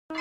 Ils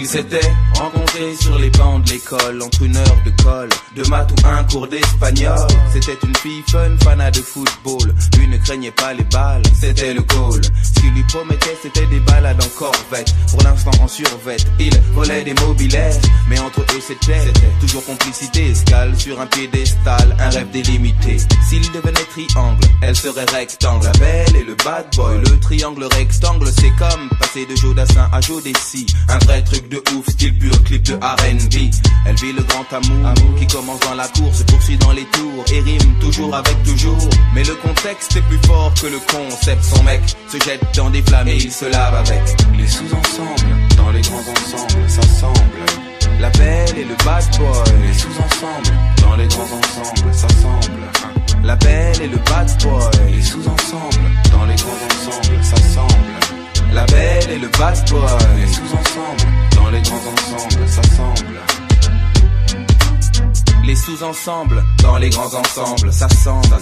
s'étaient rencontrés sur les bancs de l'école, entre une heure de colle, de maths ou un cours d'espagnol. C'était une fille fun, fanat de football. Lui ne craignait pas les balles, c'était le goal. Ce qu'il lui promettait, c'était des balades en corvette. Pour l'instant en survette, il volait des mobilettes. Mais entre eux c'était toujours complicité. Escale sur un piédestal, un rêve délimité. S'il devenait triangle, elle serait rectangle. La belle et le bad boy, le triangle rectangle. C'est comme passer de Jodassin à Jodeci. Un vrai truc de ouf, style pur clip de R&B. Elle vit le grand amour qui commence dans la cour, se poursuit dans les tours et rime toujours avec toujours. Mais le contexte est plus fort que le concept. Son mec se jette dans des flammes et il se lave avec. Les sous-ensembles, dans les grands ensembles, s'assemblent. La belle et le bad boy. Les sous-ensembles, dans les grands ensembles, s'assemblent. La belle et le bad boy. Les sous-ensembles, dans les grands ensembles, s'assemblent. La belle et le bad boy. Les sous-ensembles, dans les grands ensembles, s'assemblent. Les sous-ensembles, dans les grands ensembles, s'assemblent.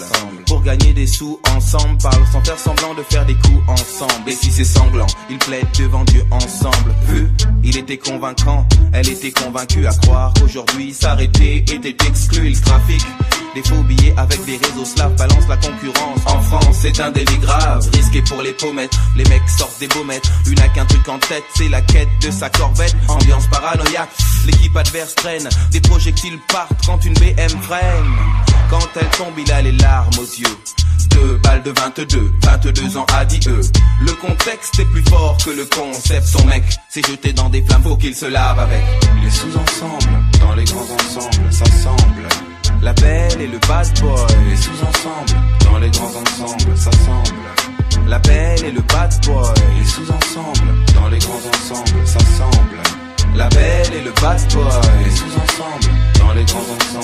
Pour gagner des sous ensemble, parlent sans faire semblant de faire des coups ensemble. Et si c'est sanglant, ils plaident devant Dieu ensemble. Vu, il était convaincant, elle était convaincue à croire qu'aujourd'hui s'arrêter était exclu. Il trafique des faux billets avec des réseaux slaves, balance la concurrence. En France, c'est un délit grave, risqué pour les pommettes. Les mecs sortent des baumettes, une a qu'un truc en tête, c'est la quête de sa corvette. Ambiance paranoïaque, l'équipe adverse traîne, des projectiles partent quand une BM freine. Quand elle tombe, il a les larmes aux yeux. 2 balles de 22 ans a dit eux. Le contexte est plus fort que le concept. Son mec s'est jeté dans des flammes, faut qu'il se lave avec. Les sous-ensembles, dans les grands ensembles, s'assemblent. La belle et le bad boy. Les sous-ensembles, dans les grands ensembles, s'assemblent. La belle et le bad boy. Les sous-ensembles, dans les grands ensembles, s'assemblent. La belle et le bad boy. Les sous-ensembles, dans les grands ensembles.